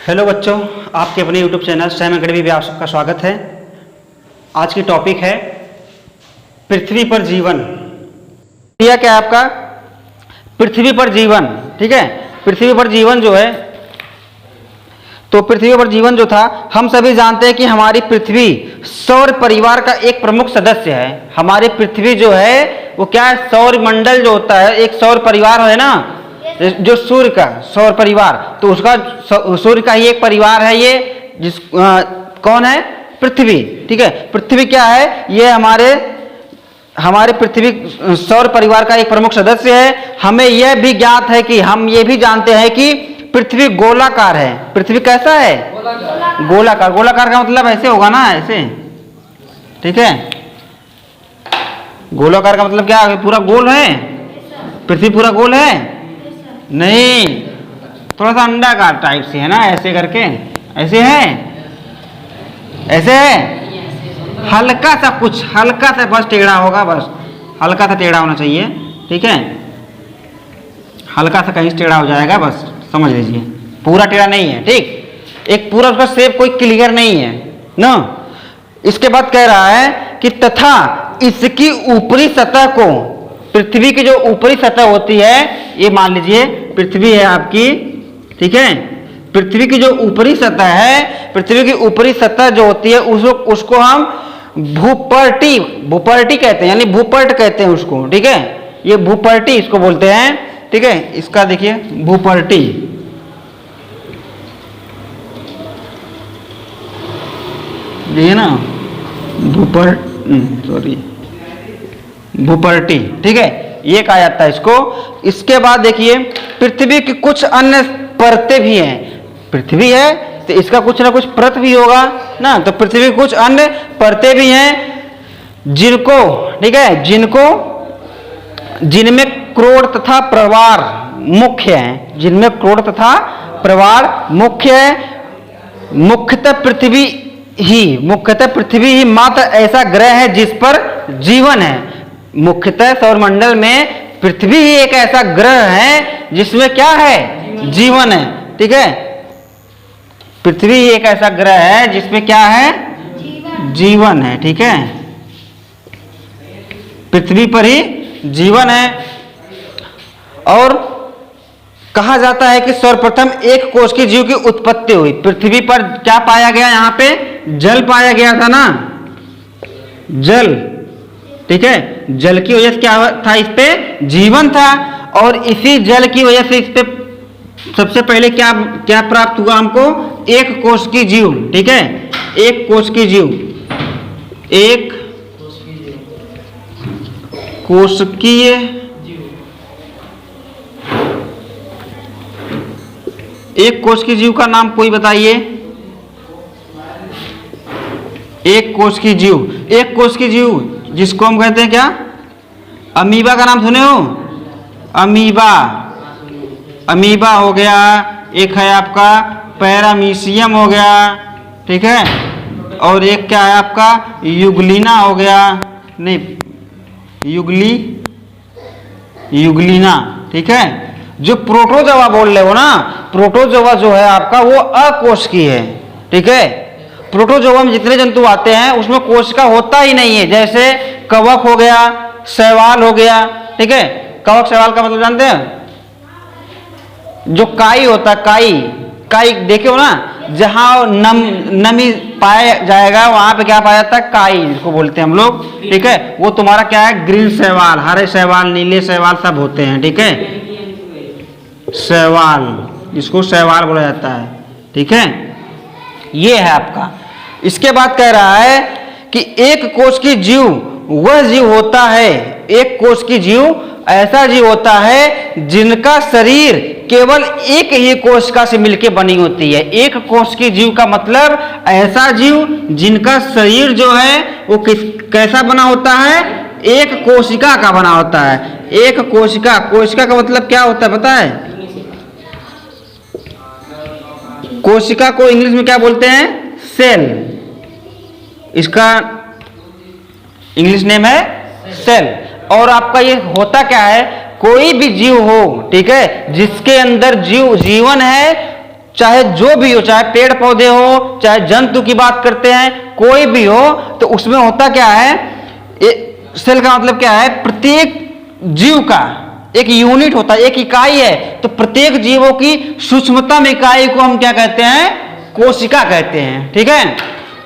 Hello बच्चों, आपके अपने यूट्यूब चैनल सैम अकेडमी में आप सबका स्वागत है। आज की टॉपिक है पृथ्वी पर जीवन। यह क्या है आपका? पृथ्वी पर जीवन। ठीक है, पृथ्वी पर जीवन जो है, तो पृथ्वी पर जीवन जो था, हम सभी जानते हैं कि हमारी पृथ्वी सौर परिवार का एक प्रमुख सदस्य है। हमारी पृथ्वी जो है वो क्या है? सौर मंडल जो होता है, एक सौर परिवार है ना, जो सूर्य का सौर परिवार, तो उसका सूर्य का ही एक परिवार है ये, जिस कौन है? पृथ्वी। ठीक है, पृथ्वी क्या है? ये हमारे पृथ्वी सौर परिवार का एक प्रमुख सदस्य है। हमें यह भी ज्ञात है कि हम ये भी जानते हैं कि पृथ्वी गोलाकार है। पृथ्वी कैसा है? गोलाकार। गोलाकार का मतलब ऐसे होगा ना, ऐसे। ठीक है, गोलाकार का मतलब क्या है? पूरा गोल है? पृथ्वी पूरा गोल है? नहीं, थोड़ा सा अंडाकार टाइप से है ना, ऐसे करके। ऐसे है? ऐसे है? हल्का सा, कुछ हल्का सा बस टेढ़ा होगा, बस हल्का सा टेढ़ा होना चाहिए। ठीक है, हल्का सा कहीं टेढ़ा हो जाएगा, बस समझ लीजिए, पूरा टेढ़ा नहीं है। ठीक, एक पूरा उसका शेप कोई क्लियर नहीं है ना। इसके बाद कह रहा है कि तथा इसकी ऊपरी सतह को, पृथ्वी की जो ऊपरी सतह होती है, ये मान लीजिए पृथ्वी है आपकी। ठीक है, पृथ्वी की जो ऊपरी सतह है, पृथ्वी की ऊपरी सतह जो होती है, उसको हम भूपर्टी कहते हैं, यानी भूपर्ट कहते हैं उसको। ठीक है, ये भूपर्टी इसको बोलते हैं। ठीक है, इसका देखिए भूपर्टी। ये ना भूपर्टी। ठीक है, ये कहा जाता है इसको। इसके बाद देखिए, पृथ्वी की कुछ अन्य परतें भी हैं। पृथ्वी है तो इसका कुछ ना कुछ परत भी होगा ना, तो पृथ्वी की कुछ अन्य परतें भी हैं जिनको, ठीक है, जिनमें क्रोड़ तथा प्रवार मुख्य हैं। जिनमें क्रोड़ तथा प्रवार मुख्य है। मुख्यतः पृथ्वी ही मात्र ऐसा ग्रह है जिस पर जीवन है। मुख्यतः सौरमंडल में पृथ्वी ही एक ऐसा ग्रह है जिसमें क्या है? जीवन है। ठीक है, पृथ्वी ही एक ऐसा ग्रह है जिसमें क्या है? जीवन है। ठीक है, पृथ्वी पर ही जीवन है। और कहा जाता है कि सर्वप्रथम एक कोष की जीव की उत्पत्ति हुई। पृथ्वी पर क्या पाया गया? यहाँ पे जल पाया गया था ना, जल। ठीक है, जल की वजह से क्या था? इस पे जीवन था। और इसी जल की वजह से इस पे सबसे पहले क्या प्राप्त हुआ हमको? एक कोष की जीव। ठीक है, एक कोष की जीव, एक कोशिकीय एक कोष की जीव का नाम कोई बताइए? एक कोष की जीव, एक कोष की जीव जिसको हम कहते हैं क्या? अमीबा का नाम सुने हो? अमीबा, अमीबा हो गया। एक है आपका पैरामीशियम हो गया। ठीक है, और एक क्या है आपका? युगलिना हो गया। नहीं, युगलिना। ठीक है, जो प्रोटोजोआ बोल रहे हो ना, प्रोटोजोआ जो है आपका वो अकोशिकीय है। ठीक है, प्रोटोजोआ में जितने जंतु आते हैं उसमें कोशिका होता ही नहीं है। जैसे कवक हो गया, शैवाल हो गया। ठीक है, कवक शैवाल का मतलब जानते हैं? जो काई होता है, काई देखे हो ना, जहां नमी पाया जाएगा वहां पे क्या पाया जाता है? काई, जिसको बोलते हैं हम लोग। ठीक है, वो तुम्हारा क्या है? ग्रीन शैवाल, हरे शैवाल, नीले शैवाल सब होते हैं। ठीक है, शैवाल, जिसको शैवाल बोला जाता है। ठीक है, ये है आपका। इसके बाद कह रहा है कि एक कोष की जीव वह जीव होता है, एक कोष की जीव ऐसा जीव होता है जिनका शरीर केवल एक ही कोशिका से मिलकर बनी होती है। एक कोष की जीव का मतलब ऐसा जीव जिनका शरीर जो है वो कैसा बना होता है? एक कोशिका का बना होता है। एक कोशिका, कोशिका का मतलब क्या होता है पता है? कोशिका को इंग्लिश में क्या बोलते हैं? सेल। इसका इंग्लिश नेम है सेल। और आपका ये होता क्या है? कोई भी जीव हो, ठीक है, जिसके अंदर जीवन है, चाहे जो भी हो, चाहे पेड़ पौधे हो, चाहे जंतु की बात करते हैं, कोई भी हो, तो उसमें होता क्या है, सेल का मतलब क्या है, प्रत्येक जीव का एक यूनिट होता है, एक इकाई है। तो प्रत्येक जीवों की सूक्ष्मतम इकाई को हम क्या कहते हैं, कोशिका कहते हैं। ठीक है,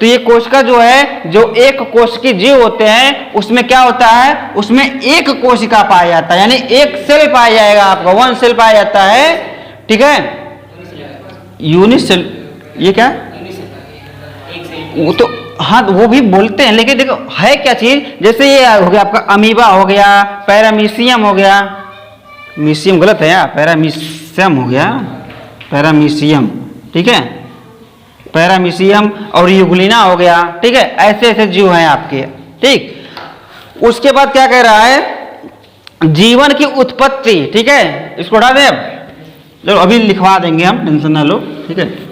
तो ये कोशिका जो है, जो एक कोशिकीय जीव होते हैं, उसमें क्या होता है, उसमें एक कोशिका पाया जाता है, यानी एक सेल पाया जाएगा आपका, वन सेल पाया जाता है। ठीक है, यूनिट सेल, ये क्या, वो तो हाँ वो भी बोलते हैं, लेकिन देखो है क्या चीज, जैसे ये हो गया आपका अमीबा हो गया, पैरामीशियम हो गया, मीशियम गलत है यार, पैरामीशियम हो गया, पैरामीशियम। ठीक है, पैरामीशियम और यूग्लिना हो गया। ठीक है, ऐसे ऐसे जीव हैं आपके। ठीक, उसके बाद क्या कह रहा है, जीवन की उत्पत्ति। ठीक है, इसको उठा दें, अब चलो अभी लिखवा देंगे हम, टेंशन ना लो। ठीक है,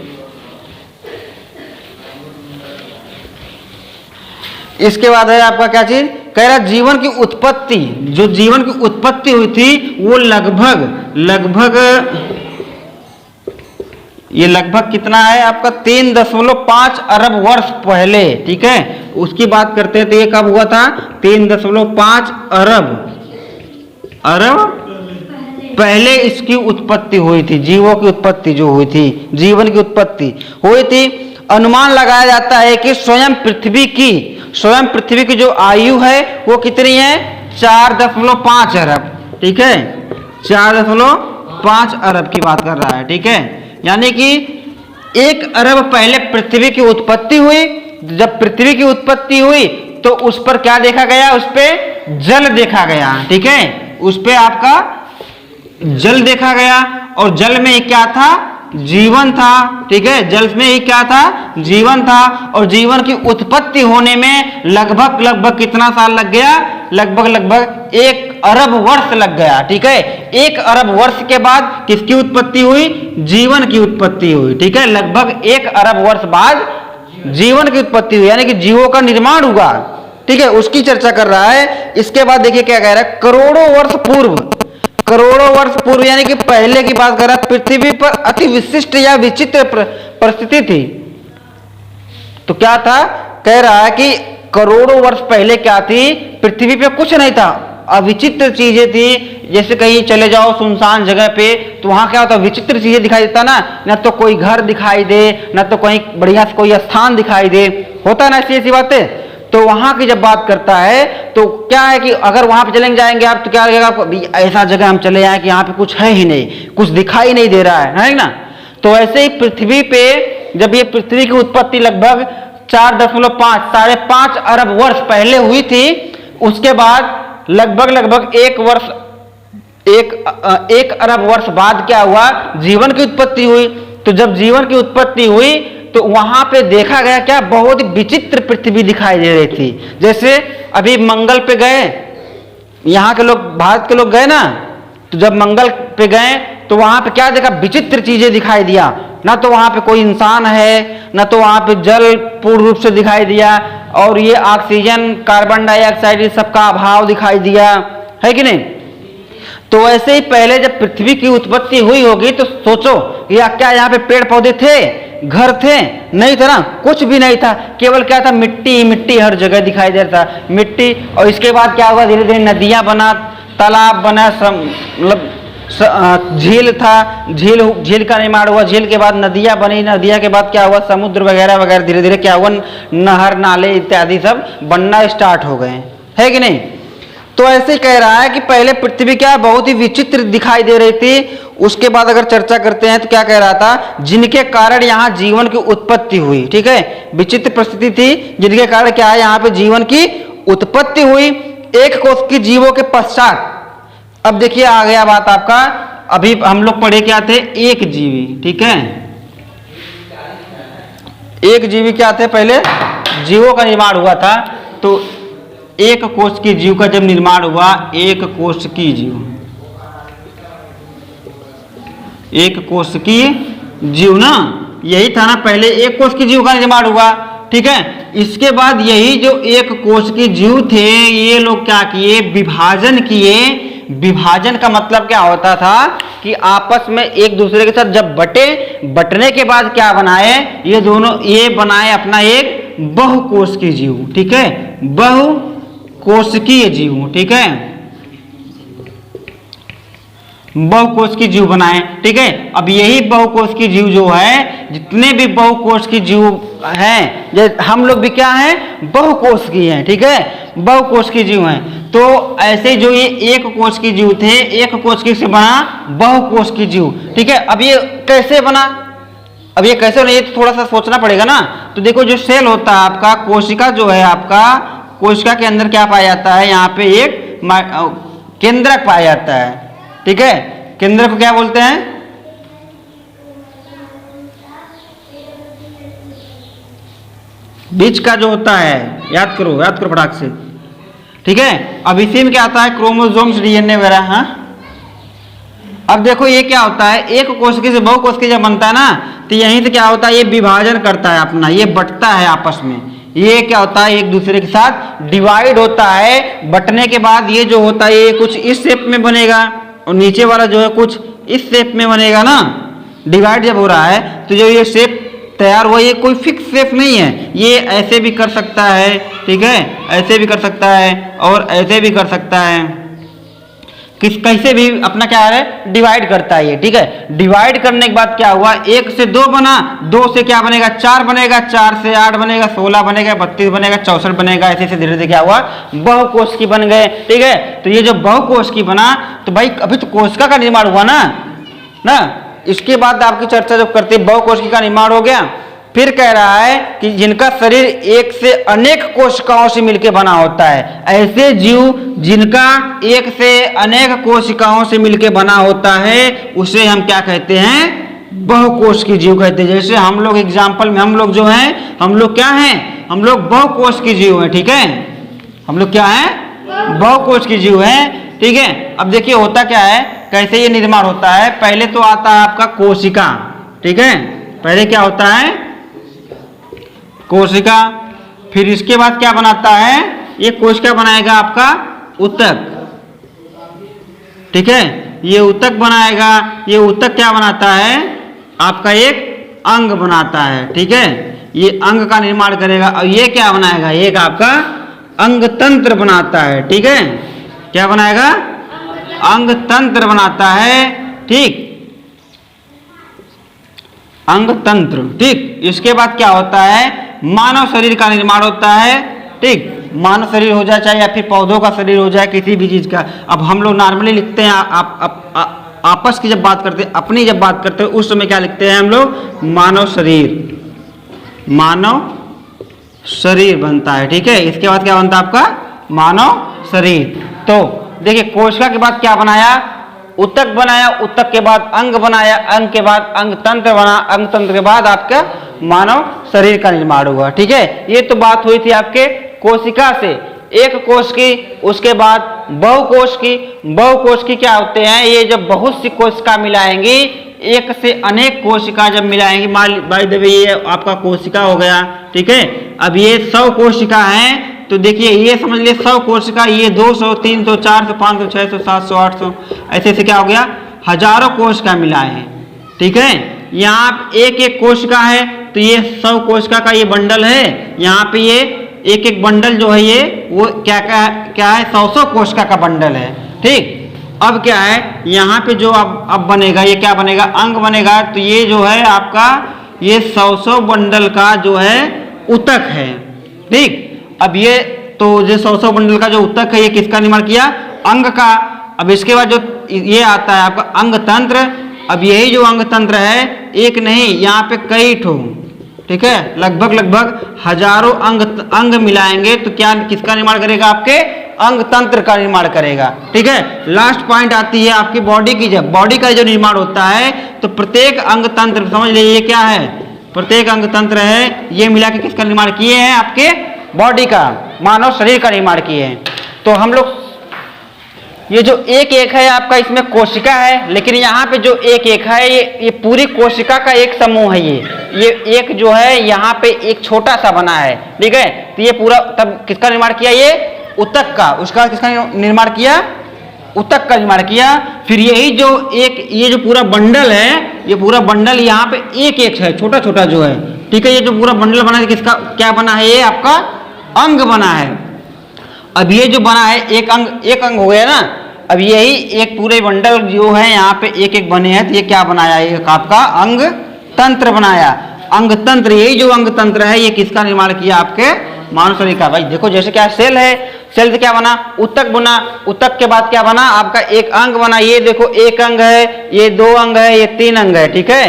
इसके बाद है आपका क्या चीज, कह रहा जीवन की उत्पत्ति, जो जीवन की उत्पत्ति हुई थी वो लगभग ये लगभग कितना है आपका, 3.5 अरब वर्ष पहले। ठीक है, उसकी बात करते हैं तो ये कब हुआ था, 3.5 अरब पहले इसकी उत्पत्ति हुई थी, जीवों की उत्पत्ति जो हुई थी, जीवन की उत्पत्ति हुई थी। अनुमान लगाया जाता है कि स्वयं पृथ्वी की जो आयु है वो कितनी है, 4.5 अरब। ठीक है, 4.5 अरब की बात कर रहा है। ठीक है, यानी कि 1 अरब पहले पृथ्वी की उत्पत्ति हुई। जब पृथ्वी की उत्पत्ति हुई तो उस पर क्या देखा गया, उस पे जल देखा गया। ठीक है, उस पे आपका जल देखा गया, और जल में क्या था, जीवन था। ठीक है, जल में ही क्या था, जीवन था। और जीवन की उत्पत्ति होने में लगभग कितना साल लग गया, लगभग 1 अरब वर्ष लग गया। ठीक है, 1 अरब वर्ष के बाद किसकी उत्पत्ति हुई, जीवन की उत्पत्ति हुई। ठीक है, लगभग 1 अरब वर्ष बाद जीवन की उत्पत्ति हुई, यानी कि जीवों का निर्माण हुआ। ठीक है, उसकी चर्चा कर रहा है। इसके बाद देखिए क्या कह रहा है, करोड़ों वर्ष पूर्व, यानी कि पहले की बात कर रहा है, पृथ्वी पर अति विशिष्ट या विचित्र परिस्थिति थी। तो क्या था, कह रहा है कि करोड़ों वर्ष पहले क्या थी, पृथ्वी पे कुछ नहीं था, अविचित्र चीजें थी। जैसे कहीं चले जाओ सुनसान जगह पे, तो वहां क्या होता, विचित्र चीजें दिखाई देता ना तो कोई घर दिखाई दे, ना तो कहीं बढ़िया से कोई स्थान दिखाई दे, होता है ना ऐसी बातें। तो वहां की जब बात करता है तो क्या है कि अगर वहां पे चलेंगे जाएंगे आप, तो क्या लगेगा आपको, ऐसा जगह हम चले आए कि यहाँ पे कुछ है ही नहीं, कुछ दिखाई नहीं दे रहा है ना। तो ऐसे ही पृथ्वी पे जब ये पृथ्वी की उत्पत्ति लगभग 4.5 अरब वर्ष पहले हुई थी, उसके बाद लगभग 1 अरब वर्ष बाद क्या हुआ, जीवन की उत्पत्ति हुई। तो जब जीवन की उत्पत्ति हुई तो वहां पे देखा गया क्या, बहुत ही विचित्र पृथ्वी दिखाई दे रही थी। जैसे अभी मंगल पे गए, यहाँ के लोग, भारत के लोग गए ना, तो जब मंगल पे गए तो वहां पे क्या देखा, विचित्र चीजें दिखाई दिया। ना तो वहां पे कोई इंसान है, ना तो वहां पे जल पूर्ण रूप से दिखाई दिया, और ये ऑक्सीजन, कार्बन डाइऑक्साइड, सबका अभाव दिखाई दिया, है कि नहीं। तो वैसे ही पहले जब पृथ्वी की उत्पत्ति हुई होगी तो सोचो या क्या यहाँ पे पेड़ पौधे थे, घर थे, नहीं था ना, कुछ भी नहीं था, केवल क्या था, मिट्टी हर जगह दिखाई दे रहा था, मिट्टी। और इसके बाद क्या हुआ, धीरे धीरे नदियां बना, तालाब बना, मतलब झील था, झील का निर्माण हुआ, झील के बाद नदियां बनी, नदियां के बाद क्या हुआ, समुद्र वगैरह वगैरह, धीरे धीरे क्या हुआ, नहर नाले इत्यादि सब बनना स्टार्ट हो गए, है कि नहीं। तो ऐसे कह रहा है कि पहले पृथ्वी क्या बहुत ही विचित्र दिखाई दे रही थी। उसके बाद अगर चर्चा करते हैं तो क्या कह रहा था, जिनके कारण यहाँ जीवन की उत्पत्ति हुई। ठीक है, विचित्र परिस्थिति थी जिनके कारण क्या है, यहाँ पे जीवन की उत्पत्ति हुई। एक कोष की जीवों के पश्चात, अब देखिए आ गया बात आपका, अभी हम लोग पढ़े क्या थे, एक जीवी। ठीक है, एक जीवी क्या थे, पहले जीवों का निर्माण हुआ था। तो एक कोष की जीव का जब निर्माण हुआ, एक कोष की जीव, एक कोष की जीव ना, यही था ना, पहले एक कोष की जीव का निर्माण हुआ। ठीक है, इसके बाद यही जो एक कोष की जीव थे, ये लोग क्या किए, विभाजन किए, विभाजन का मतलब क्या होता था कि आपस में एक दूसरे के साथ जब बटने के बाद क्या बनाए, ये बनाए अपना एक बहुकोशिकीय जीव, ठीक है, बहुकोशिकीय जीव, ठीक है, बहुकोशिकीय जीव बनाए, ठीक है। अब यही बहुकोशिकीय जीव जो है, जितने भी बहुकोशिकीय जीव हैं, हम लोग भी क्या हैं, बहुकोशिकीय हैं, ठीक है, बहुकोशिकीय जीव हैं। तो ऐसे जो ये एक कोशिकीय जीव थे, एक कोशिकीय से बना बहुकोशिकीय जीव, ठीक है। अब ये कैसे बना, अब ये कैसे बना, ये तो थोड़ा सा सोचना पड़ेगा ना। तो देखो जो सेल होता है आपका, कोशिका जो है आपका, कोशिका के अंदर क्या पाया जाता है, यहाँ पे एक केंद्रक पाया जाता है, ठीक है। केंद्रक को क्या बोलते हैं, बीच का जो होता है, याद करो फटाक से, ठीक है। अब इसी में क्या आता है, क्रोमोसोम्स, डीएनए वगैरह। हाँ, अब देखो ये क्या होता है, एक कोशिका से बहुकोशिकीय जब बनता है ना, तो यहीं से क्या होता है, ये विभाजन करता है अपना, ये बटता है आपस में, ये क्या होता है, एक दूसरे के साथ डिवाइड होता है। बटने के बाद ये जो होता है, ये कुछ इस शेप में बनेगा और नीचे वाला जो है कुछ इस शेप में बनेगा ना। डिवाइड जब हो रहा है तो जो ये शेप तैयार हुआ, ये कोई फिक्स शेप नहीं है, ये ऐसे भी कर सकता है, ठीक है, ऐसे भी कर सकता है और ऐसे भी कर सकता है, कैसे भी अपना क्या है, डिवाइड करता है ये, ठीक है। डिवाइड करने के बाद क्या हुआ, 1 से 2 बना, 2 से क्या बनेगा, 4 बनेगा, 4 से 8 बनेगा, 16 बनेगा, 32 बनेगा, 64 बनेगा, ऐसे ऐसे धीरे धीरे क्या हुआ, बहुकोशिकीय बन गए, ठीक है। तो ये जो बहुकोशिकीय बना, तो भाई अभी तो कोशिका का निर्माण हुआ ना, इसके बाद आपकी चर्चा जब करते हैं, बहुकोशिकीय का निर्माण हो गया, फिर कह रहा है कि जिनका शरीर एक से अनेक कोशिकाओं से मिलकर बना होता है, ऐसे जीव जिनका एक से अनेक कोशिकाओं से मिलकर बना होता है, उसे हम क्या कहते हैं, बहुकोशिकीय जीव कहते हैं। जैसे हम लोग एग्जाम्पल में, हम लोग जो हैं, हम लोग क्या हैं, हम लोग बहुकोशिकीय जीव हैं, ठीक है, हम लोग क्या हैं, बहुकोशिकीय जीव हैं, ठीक है। अब देखिए होता क्या है, कैसे ये निर्माण होता है। पहले तो आता है आपका कोशिका, ठीक है, पहले क्या होता है, कोशिका, फिर इसके बाद क्या बनाता है, ये कोशिका बनाएगा आपका ऊतक, ठीक है, ये ऊतक बनाएगा, ये ऊतक क्या बनाता है, आपका एक अंग बनाता है, ठीक है, ये अंग का निर्माण करेगा। और ये क्या बनाएगा, एक आपका अंग तंत्र बनाता है, ठीक है, क्या बनाएगा, अंग तंत्र बनाता है, ठीक, अंग तंत्र, ठीक। इसके बाद क्या होता है, मानव शरीर का निर्माण होता है, ठीक, मानव शरीर हो जाए, चाहे या फिर पौधों का शरीर हो जाए, किसी भी चीज का। अब हम लोग नॉर्मली लिखते हैं, आपस की जब बात करते हैं, अपनी जब बात करते हैं, उस समय क्या लिखते हैं हम लोग, मानव शरीर, मानव शरीर बनता है, ठीक है। इसके बाद क्या बनता है आपका, मानव शरीर। तो देखिए कोशिका के बाद क्या बनाया, ऊतक बनाया, ऊतक के बाद अंग बनाया, अंग के बाद अंग तंत्र बना, अंग तंत्र के बाद आपका मानव शरीर का निर्माण हुआ, ठीक है। ये तो बात हुई थी आपके कोशिका से, एक कोश की, उसके बाद बहुकोश की। बहुकोश की क्या होते हैं, ये जब बहुत सी कोशिका मिलाएंगी, एक से अनेक कोशिका जब मिलाएंगी, बाय द वे ये आपका कोशिका हो गया, ठीक है। अब ये 100 कोशिका हैं, तो देखिए ये समझ लिए 100 कोशिका, ये 200, 300, 400, 500, 600, 700, 800, ऐसे ऐसे क्या हो गया, हजारों कोशिका मिलाए हैं, ठीक है। यहाँ एक एक कोशिका है, तो ये 100 कोशिका का ये बंडल है, यहाँ पे ये एक एक बंडल जो है, ये वो क्या है, 100 कोशिका का बंडल है, ठीक। अब क्या है, यहाँ पे जो अब बनेगा, ये क्या बनेगा, अंग बनेगा। तो ये जो है आपका, ये 100 बंडल का जो है ऊतक है, ठीक। अब ये तो जो 100 बंडल का जो ऊतक है, ये किसका निर्माण किया, अंग का। अब इसके बाद जो ये आता है आपका अंग तंत्र। अब यही जो अंग तंत्र है, एक नहीं, यहाँ पे कई ठो, ठीक है, लगभग हजारों अंग मिलाएंगे तो क्या, किसका निर्माण करेगा, आपके अंग तंत्र का निर्माण करेगा, ठीक है। लास्ट पॉइंट आती है आपकी बॉडी की। जब बॉडी का जो निर्माण होता है, तो प्रत्येक अंग तंत्र, समझ लीजिए ये क्या है, प्रत्येक अंग तंत्र है, ये मिला के किसका निर्माण किए हैं, आपके बॉडी का, मानव शरीर का निर्माण किए हैं। तो हम लोग ये जो एक एक है आपका, इसमें कोशिका है, लेकिन यहाँ पे जो एक एक है, ये पूरी कोशिका का एक समूह है। ये एक जो है यहाँ पे एक छोटा सा बना है, ठीक है। तो ये पूरा तब किसका निर्माण किया, ये ऊतक का, उसका किसका निर्माण किया, ऊतक का निर्माण किया। फिर यही जो ये जो पूरा बंडल है, ये पूरा बंडल यहाँ पे एक एक है, छोटा छोटा जो है, ठीक है। ये जो पूरा बंडल बना है किसका क्या बना है, ये आपका अंग बना है। अब ये जो बना है एक अंग हो गया ना। अब यही एक पूरे बंडल जो है यहाँ पे एक एक बने हैं, तो ये क्या बनाया, एक आपका अंग तंत्र बनाया। अंग तंत्र, यही जो अंग तंत्र है ये किसका निर्माण किया, आपके मानव शरीर का। भाई देखो जैसे क्या सेल है, सेल से क्या बना, ऊतक बना, ऊतक के बाद क्या बना, आपका एक अंग बना। ये देखो एक अंग है, ये 2 अंग है, ये 3 अंग है, ठीक है,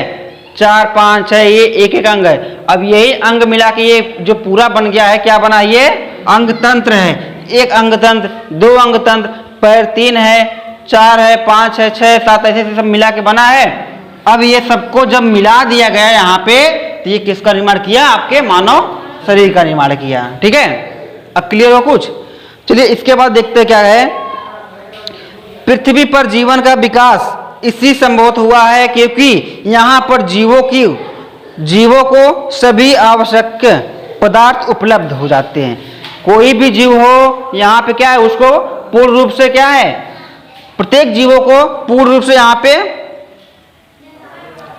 4 5 6, ये एक एक अंग है। अब यही अंग मिला के ये जो पूरा बन गया है, क्या बना, ये अंग तंत्र है। एक अंग तंत्र, 2 अंग तंत्र, पैर 3 है, 4 है, 5 है, 6 7, ऐसे सब मिला के बना है। अब ये सबको जब मिला दिया गया यहाँ पे, तो ये किसका निर्माण किया, आपके मानव शरीर का निर्माण किया, ठीक है। अब क्लियर हो कुछ। चलिए इसके बाद देखते क्या है। पृथ्वी पर जीवन का विकास इसी संभव हुआ है क्योंकि यहाँ पर जीवों को सभी आवश्यक पदार्थ उपलब्ध हो जाते हैं। कोई भी जीव हो यहाँ पे क्या है, उसको पूर्ण रूप से क्या है, प्रत्येक जीवों को पूर्ण रूप से यहाँ पे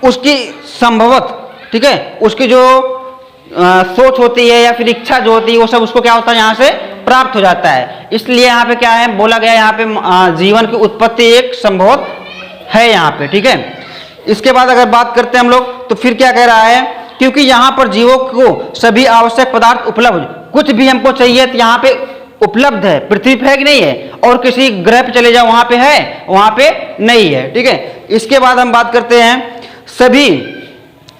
उसकी संभवत, ठीक है, उसकी जो सोच होती है या फिर इच्छा जो होती है वो सब उसको क्या होता है, यहाँ से प्राप्त हो जाता है। इसलिए यहाँ पे क्या है बोला गया, यहाँ पे जीवन की उत्पत्ति एक संभव है यहाँ पे, ठीक है। इसके बाद अगर बात करते हैं हम लोग, तो फिर क्या कह रहा है, क्योंकि यहाँ पर जीवों को सभी आवश्यक पदार्थ उपलब्ध, कुछ भी हमको चाहिए तो यहाँ पे उपलब्ध है। पृथ्वी पे है कि नहीं है, और किसी ग्रह पे चले जाओ वहां पे है, वहां पे नहीं है, ठीक है। इसके बाद हम बात करते हैं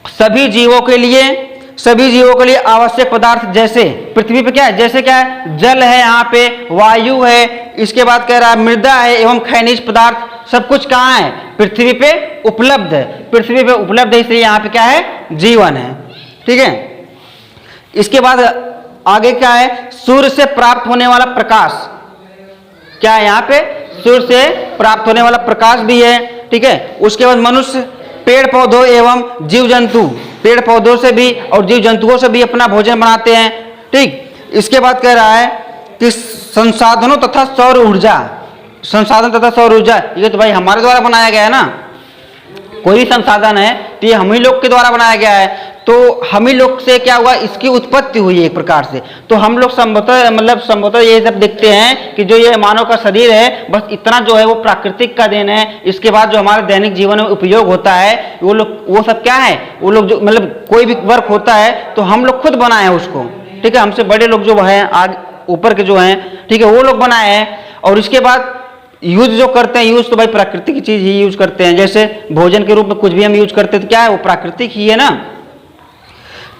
सभी जीवों के लिए आवश्यक पदार्थ, जैसे पृथ्वी पे क्या है, जैसे क्या है, जल है, यहाँ पे वायु है, इसके बाद कह रहा है मृदा है एवं खनिज पदार्थ, सब कुछ कहाँ है, पृथ्वी पे उपलब्ध है। पृथ्वी पे उपलब्ध है, इसलिए यहाँ पे क्या है, जीवन है, ठीक है। इसके बाद आगे क्या है, सूर्य से प्राप्त होने वाला प्रकाश, क्या है यहाँ पे, सूर्य से प्राप्त होने वाला प्रकाश भी है, ठीक है। उसके बाद मनुष्य, पेड़ पौधों एवं जीव जंतु, पेड़ पौधों से भी और जीव जंतुओं से भी अपना भोजन बनाते हैं, ठीक। इसके बाद कह रहा है कि संसाधनों तथा सौर ऊर्जा, ये तो भाई हमारे द्वारा बनाया गया है ना। कोई भी संसाधन है तो ये हम ही लोग के द्वारा बनाया गया है, तो हम ही लोग से क्या हुआ, इसकी उत्पत्ति हुई है एक प्रकार से। तो हम लोग संभवतः ये सब देखते हैं कि जो ये मानव का शरीर है, बस इतना जो है वो प्राकृतिक का देन है। इसके बाद जो हमारे दैनिक जीवन में उपयोग होता है वो सब क्या है, वो लोग जो कोई भी वर्क होता है तो हम लोग खुद बनाए हैं उसको, ठीक है। हमसे बड़े लोग जो हैं आगे ऊपर के जो हैं, ठीक है, वो लोग बनाए हैं। और इसके बाद यूज जो करते हैं, यूज तो भाई प्राकृतिक चीज ही यूज करते हैं। जैसे भोजन के रूप में कुछ भी हम यूज करते हैं तो क्या है, वो प्राकृतिक ही है ना।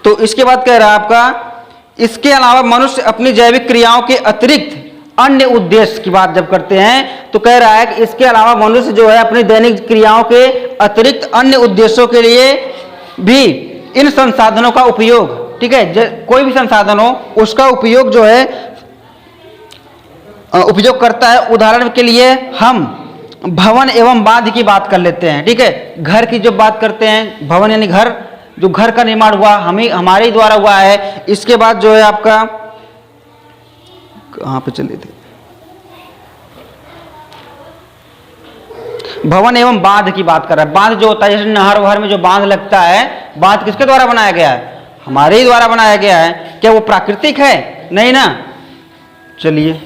तो इसके बाद कह रहा है आपका, इसके अलावा मनुष्य अपनी जैविक क्रियाओं के अतिरिक्त अन्य उद्देश्य की बात जब करते हैं, तो कह रहा है कि इसके अलावा मनुष्य जो है अपनी दैनिक क्रियाओं के अतिरिक्त अन्य उद्देश्यों के लिए भी इन संसाधनों का उपयोग, ठीक है, कोई भी संसाधन हो उसका उपयोग जो है उपयोग करता है। उदाहरण के लिए हम भवन एवं बांध की बात कर लेते हैं, ठीक है। घर की जब बात करते हैं, भवन यानी घर, जो घर का निर्माण हुआ हमारे द्वारा हुआ है। इसके बाद जो है आपका, कहाँ पे चले थे, भवन एवं बांध की बात कर रहा है। बांध जो होता है, जैसे नहर वहर में जो बांध लगता है, बांध किसके द्वारा बनाया गया है, हमारे ही द्वारा बनाया गया है। क्या वो प्राकृतिक है, नहीं ना। चलिए